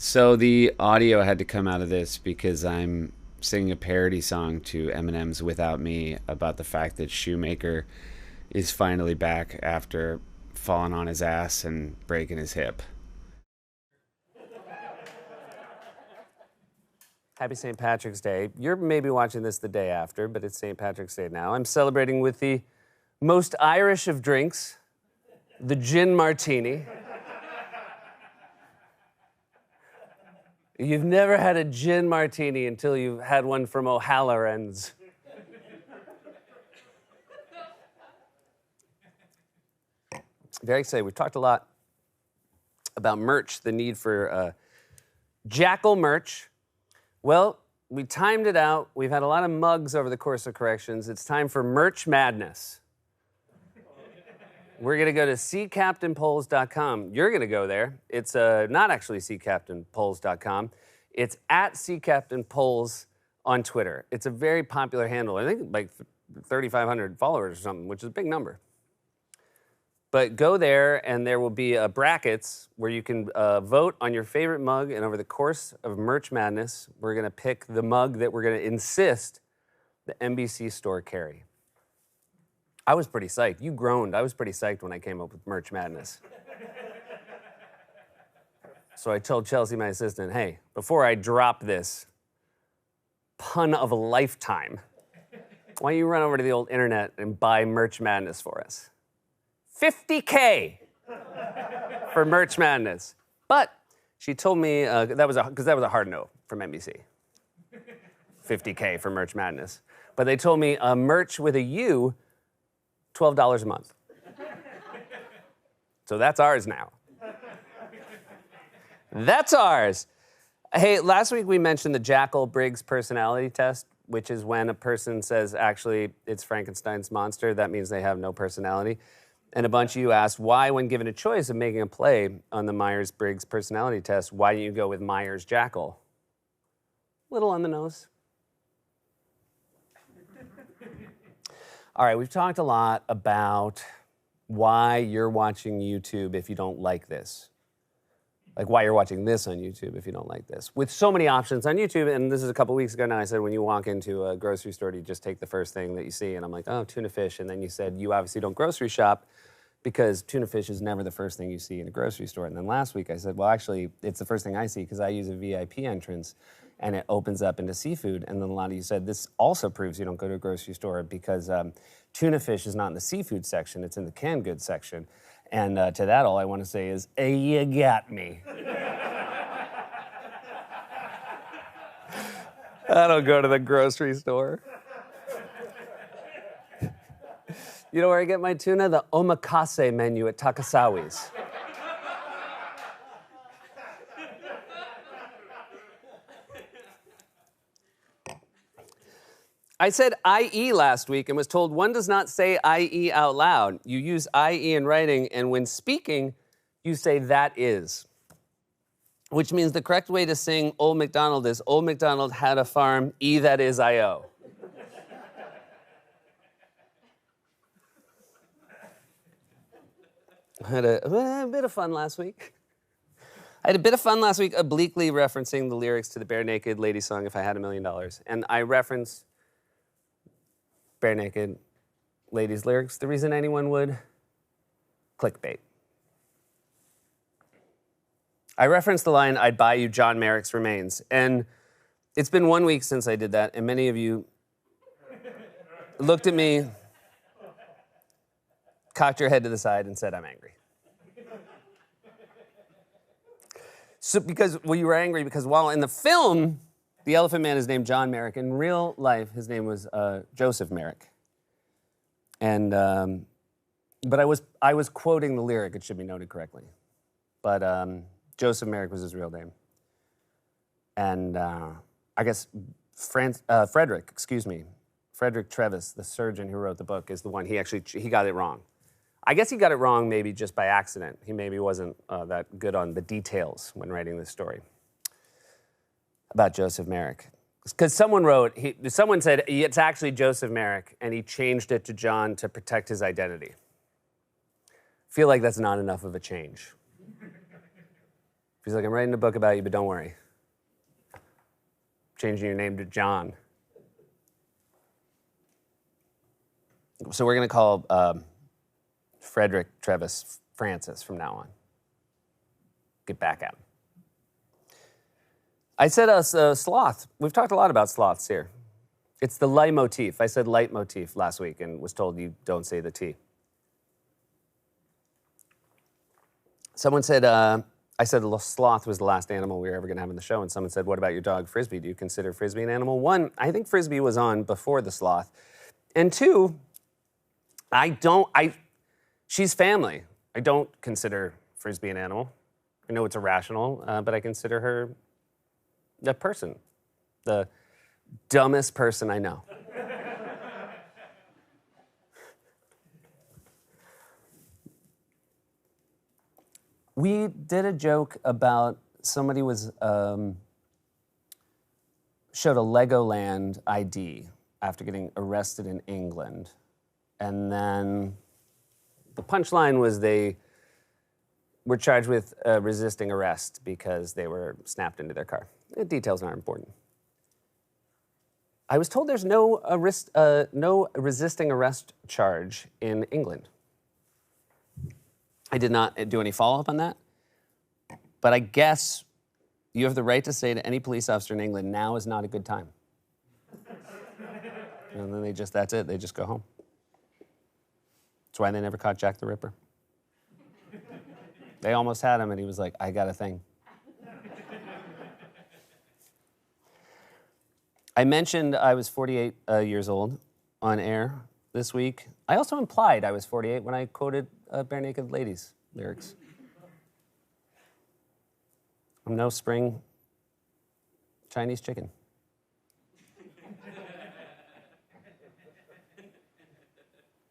So the audio had to come out of this because I'm singing a parody song to Eminem's Without Me about the fact that Shoemaker is finally back after falling on his ass and breaking his hip. Happy St. Patrick's Day. You're maybe watching this the day after, but it's St. Patrick's Day now. I'm celebrating with the most Irish of drinks, the gin martini. You've never had a gin martini until you've had one from O'Halloran's. Very excited. We've talked a lot about merch, the need for Jackal merch. Well, we timed it out. We've had a lot of mugs over the course of corrections. It's time for Merch Madness. We're going to go to seacaptainpolls.com. You're going to go there. It's not actually seacaptainpolls.com. It's at seacaptainpolls on Twitter. It's a very popular handle. I think like 3,500 followers or something, which is a big number. But go there, and there will be brackets where you can vote on your favorite mug. And over the course of Merch Madness, we're going to pick the mug that we're going to insist the NBC store carry. I was pretty psyched. You groaned. I was pretty psyched when I came up with Merch Madness. So I told Chelsea, my assistant, hey, before I drop this pun of a lifetime, why don't you run over to the old internet and buy Merch Madness for us? $50K for Merch Madness. But she told me that was a hard no from NBC. $50K for Merch Madness. But they told me merch with a U, $12 a month. So that's ours now. That's ours. Hey, last week we mentioned the Jackal-Briggs personality test, which is when a person says, actually, it's Frankenstein's monster. That means they have no personality. And a bunch of you asked why, when given a choice of making a play on the Myers-Briggs personality test, why didn't you go with Myers-Jackal? Little on the nose. All right, we've talked a lot about why you're watching YouTube if you don't like this. Like why you're watching this on YouTube if you don't like this. With so many options on YouTube, and this is a couple weeks ago now, I said when you walk into a grocery store, you just take the first thing that you see, and I'm like, oh, tuna fish, and then you said you obviously don't grocery shop because tuna fish is never the first thing you see in a grocery store. And then last week I said, well, actually, it's the first thing I see because I use a VIP entrance, and it opens up into seafood. And then a lot of you said, this also proves you don't go to a grocery store because tuna fish is not in the seafood section, it's in the canned goods section. And to that, all I want to say is, hey, you got me. I don't go to the grocery store. You know where I get my tuna? The omakase menu at Takasawi's. I said IE last week and was told one does not say IE out loud. You use IE in writing, and when speaking, you say that is. Which means the correct way to sing Old MacDonald is, Old MacDonald had a farm, that is I-O. I had a bit of fun last week. I had a bit of fun last week obliquely referencing the lyrics to the Bare Naked Ladies song, If I Had $1 Million. And I referenced Bare Naked Ladies lyrics. The reason anyone would? Clickbait. I referenced the line, I'd buy you John Merrick's remains. And it's been 1 week since I did that, and many of you looked at me, cocked your head to the side, and said, I'm angry. So well, you were angry because while in the film, the Elephant Man is named John Merrick, in real life, his name was Joseph Merrick. And, but I was quoting the lyric, it should be noted correctly. But Joseph Merrick was his real name. And I guess Frederick Trevis, the surgeon who wrote the book, is the one, he got it wrong. I guess he got it wrong maybe just by accident. He maybe wasn't that good on the details when writing this story about Joseph Merrick. Because someone said, it's actually Joseph Merrick, and he changed it to John to protect his identity. I feel like that's not enough of a change. He's like, I'm writing a book about you, but don't worry. Changing your name to John. So we're going to call Frederick Travis Francis from now on. Get back at him. I said sloth. We've talked a lot about sloths here. It's the leitmotif. I said leitmotif last week and was told you don't say the T. Someone said, I said sloth was the last animal we were ever going to have in the show, and someone said, what about your dog, Frisbee? Do you consider Frisbee an animal? One, I think Frisbee was on before the sloth. And two, she's family. I don't consider Frisbee an animal. I know it's irrational, but I consider her a person. The dumbest person I know. We did a joke about somebody showed a Legoland ID after getting arrested in England. And then the punchline was they were charged with resisting arrest because they were snapped into their car. The details aren't important. I was told there's no resisting arrest charge in England. I did not do any follow-up on that, but I guess you have the right to say to any police officer in England, now is not a good time. And then that's it, they just go home. That's why they never caught Jack the Ripper. They almost had him and he was like, I got a thing. I mentioned I was 48 years old on air this week. I also implied I was 48 when I quoted Bare Naked Ladies lyrics. I'm no spring Chinese chicken.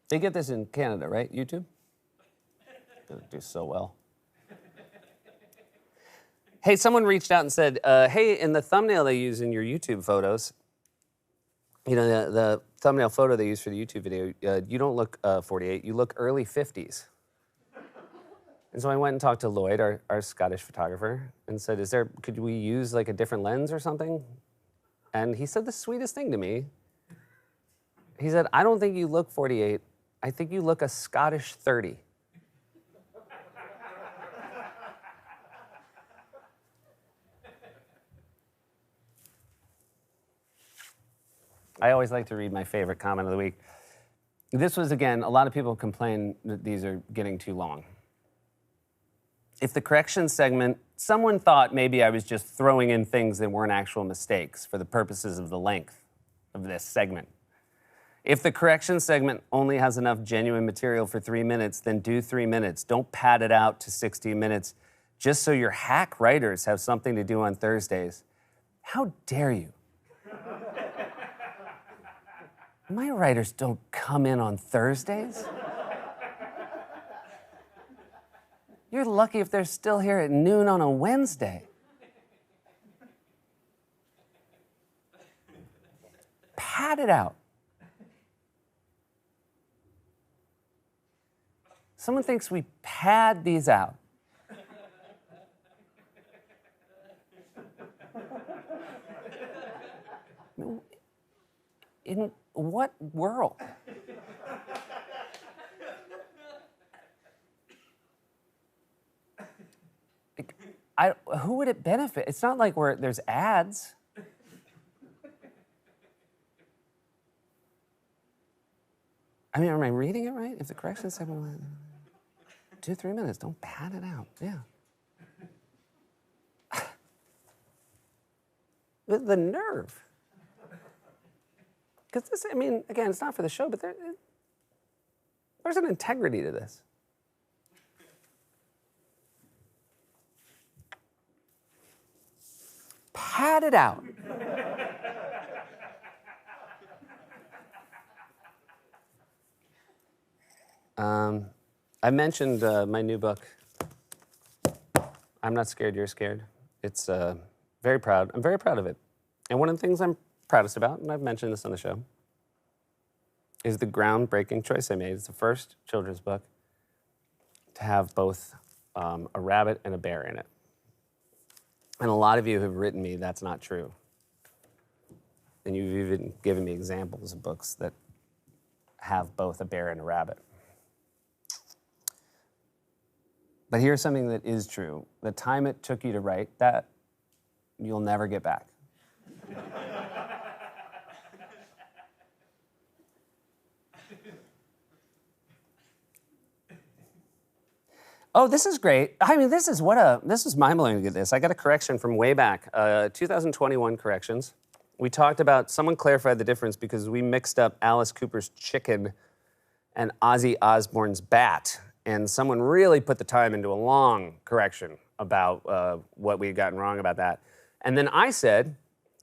They get this in Canada, right? YouTube? Gonna do so well. Hey, someone reached out and said, hey, in the thumbnail they use in your YouTube photos, you know, the thumbnail photo they use for the YouTube video, you don't look 48, you look early 50s. And so I went and talked to Lloyd, our Scottish photographer, and said, could we use like a different lens or something? And he said the sweetest thing to me. He said, I don't think you look 48, I think you look a Scottish 30. I always like to read my favorite comment of the week. This was, again, a lot of people complain that these are getting too long. If the corrections segment, someone thought maybe I was just throwing in things that weren't actual mistakes for the purposes of the length of this segment. If the corrections segment only has enough genuine material for 3 minutes, then do 3 minutes. Don't pad it out to 60 minutes just so your hack writers have something to do on Thursdays. How dare you? My writers don't come in on Thursdays. You're lucky if they're still here at noon on a Wednesday. Pad it out. Someone thinks we pad these out. In what world? Who would it benefit? It's not like there's ads. I mean, am I reading it right? If the correction segment 2 3 minutes, don't pad it out. Yeah. The nerve. Because this, I mean, again, it's not for the show, but there's an integrity to this. Pad it out. I mentioned my new book, I'm Not Scared, You're Scared. It's very proud. I'm very proud of it. And one of the things I'm proudest about, and I've mentioned this on the show, is the groundbreaking choice I made. It's the first children's book to have both a rabbit and a bear in it. And a lot of you have written me that's not true. And you've even given me examples of books that have both a bear and a rabbit. But here's something that is true. The time it took you to write that, you'll never get back. Oh, this is great. I mean, this is mind-blowing to get this. I got a correction from way back, 2021 corrections. We talked about, someone clarified the difference because we mixed up Alice Cooper's chicken and Ozzy Osbourne's bat. And someone really put the time into a long correction about what we had gotten wrong about that. And then I said,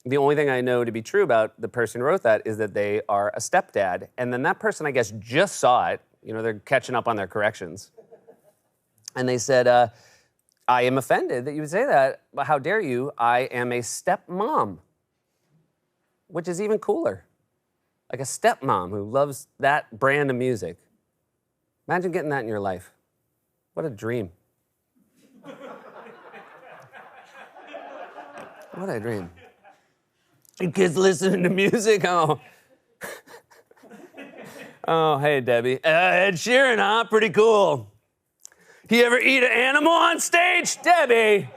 the only thing I know to be true about the person who wrote that is that they are a stepdad. And then that person, I guess, just saw it. You know, they're catching up on their corrections. And they said, I am offended that you would say that. But how dare you? I am a stepmom, which is even cooler. Like a stepmom who loves that brand of music. Imagine getting that in your life. What a dream. What a dream. You kids listening to music? Oh. Oh, hey, Debbie. Ed Sheeran, huh? Pretty cool. You ever eat an animal on stage? Debbie.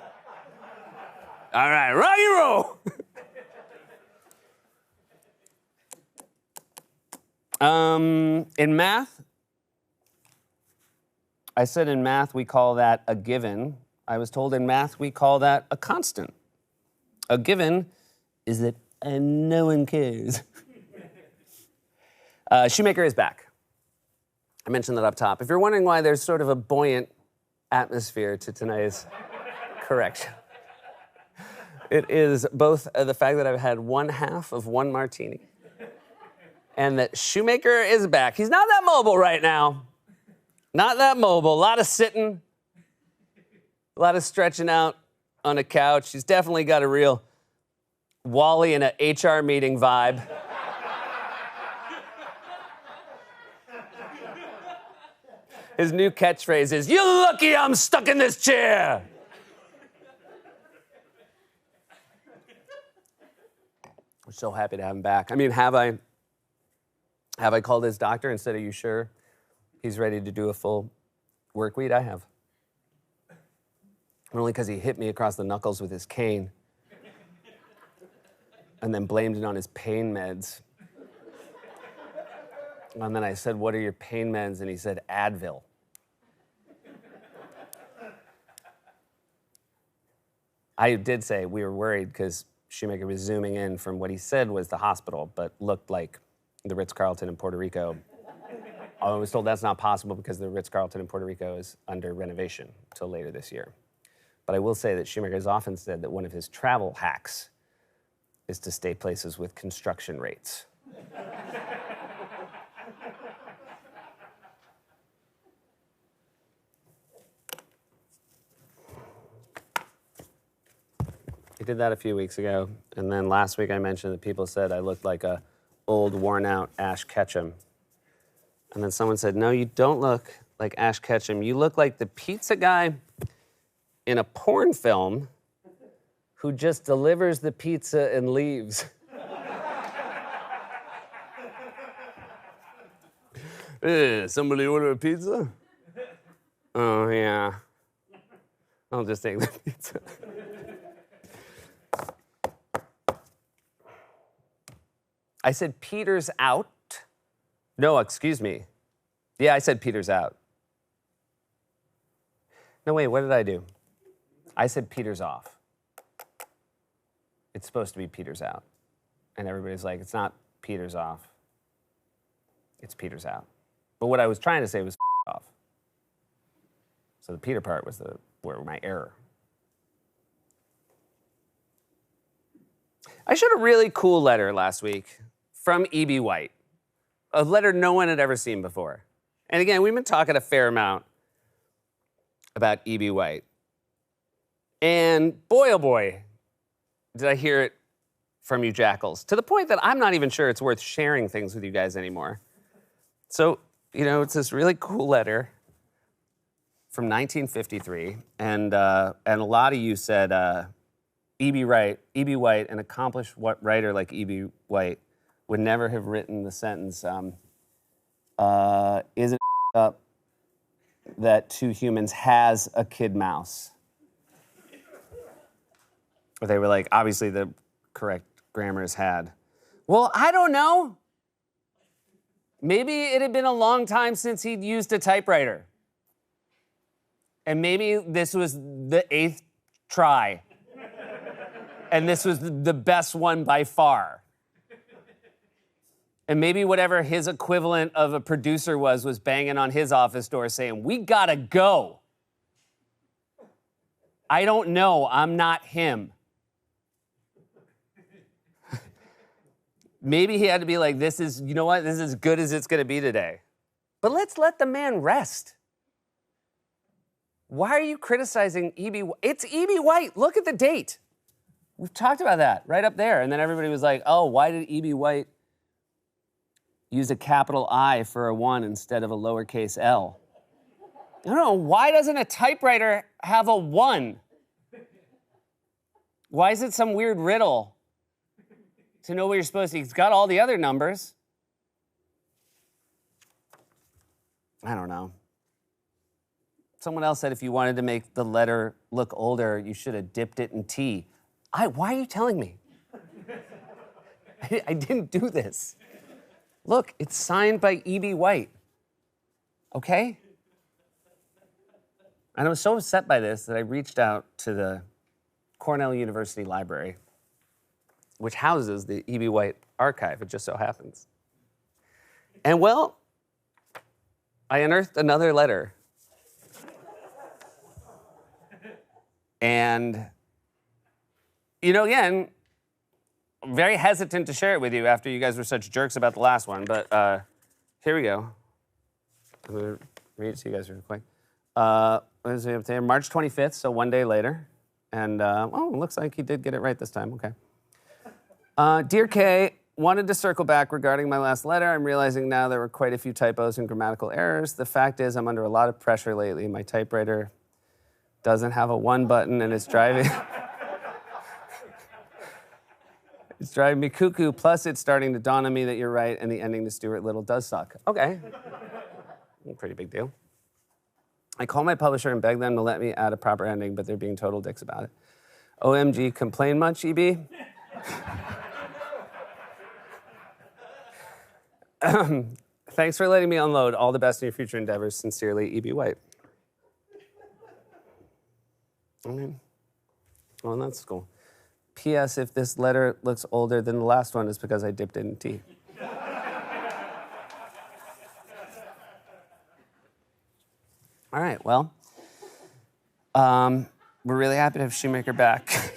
All right, rock and roll. In math, I said in math we call that a given. I was told in math we call that a constant. A given is that no one cares. Shoemaker is back. I mentioned that up top. If you're wondering why there's sort of a buoyant atmosphere to tonight's correction, it is both the fact that I've had one half of one martini and that Shoemaker is back. He's not that mobile right now. Not that mobile. A lot of sitting, a lot of stretching out on a couch. He's definitely got a real Wally in an HR meeting vibe. His new catchphrase is, "You're lucky I'm stuck in this chair." We're so happy to have him back. I mean, have I called his doctor and said, "Are you sure he's ready to do a full work week?" I have. Only because he hit me across the knuckles with his cane and then blamed it on his pain meds. And then I said, "What are your pain meds?" And he said, "Advil." I did say we were worried because Shoemaker was zooming in from what he said was the hospital, but looked like the Ritz-Carlton in Puerto Rico. I was told that's not possible because the Ritz-Carlton in Puerto Rico is under renovation until later this year. But I will say that Shoemaker has often said that one of his travel hacks is to stay places with construction rates. I did that a few weeks ago, and then last week I mentioned that people said I looked like a old, worn-out Ash Ketchum. And then someone said, "No, you don't look like Ash Ketchum. You look like the pizza guy in a porn film who just delivers the pizza and leaves." Somebody order a pizza? Oh, yeah. I'll just take the pizza. I said Peter's out. No, excuse me. Yeah, I said Peter's out. No, wait, what did I do? I said Peter's off. It's supposed to be Peter's out. And everybody's like, it's not Peter's off. It's Peter's out. But what I was trying to say was off. So the Peter part was where my error. I showed a really cool letter last week from E.B. White, a letter no one had ever seen before. And again, we've been talking a fair amount about E.B. White. And boy, oh boy, did I hear it from you jackals, to the point that I'm not even sure it's worth sharing things with you guys anymore. So, you know, it's this really cool letter from 1953, and a lot of you said, E.B. White, an accomplished writer like E.B. White, would never have written the sentence, is it up that two humans has a kid mouse? But they were like, obviously the correct grammar is had. Well, I don't know. Maybe it had been a long time since he'd used a typewriter. And maybe this was the 8th try. And this was the best one by far. And maybe whatever his equivalent of a producer was banging on his office door saying, we gotta go. I don't know, I'm not him. Maybe he had to be like, this is, you know what, this is as good as it's gonna be today. But let's let the man rest. Why are you criticizing E.B. White? It's E.B. White, look at the date. We've talked about that right up there. And then everybody was like, oh, why did E.B. White use a capital I for a 1 instead of a lowercase l? I don't know, why doesn't a typewriter have a 1? Why is it some weird riddle to know what you're supposed to? He's got all the other numbers. I don't know. Someone else said if you wanted to make the letter look older, you should have dipped it in tea. Why are you telling me? I didn't do this. Look, it's signed by E.B. White. Okay? And I was so upset by this that I reached out to the Cornell University Library, which houses the E.B. White archive, it just so happens. And well, I unearthed another letter. And, you know, again, I'm very hesitant to share it with you after you guys were such jerks about the last one, but here we go. I'm gonna read it to you guys real quick. What is it up there? March 25th, so 1 day later. And, oh, it looks like he did get it right this time, okay. Dear Kay, wanted to circle back regarding my last letter. I'm realizing now there were quite a few typos and grammatical errors. The fact is I'm under a lot of pressure lately. My typewriter doesn't have a 1 button and it's driving... It's driving me cuckoo, plus it's starting to dawn on me that you're right and the ending to Stuart Little does suck. Okay. Pretty big deal. I call my publisher and beg them to let me add a proper ending, but they're being total dicks about it. OMG, complain much, EB? Thanks for letting me unload. All the best in your future endeavors. Sincerely, EB White. Okay. Well, that's cool. P.S. If this letter looks older than the last one, it's because I dipped it in tea. All right, well, we're really happy to have Shoemaker back.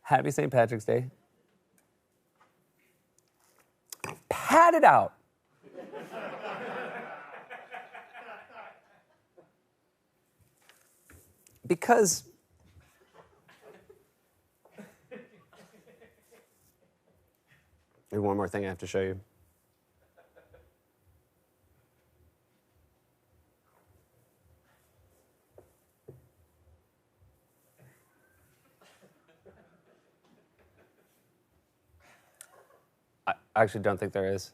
Happy St. Patrick's Day. Pat it out. Because there's one more thing I have to show you. I actually don't think there is.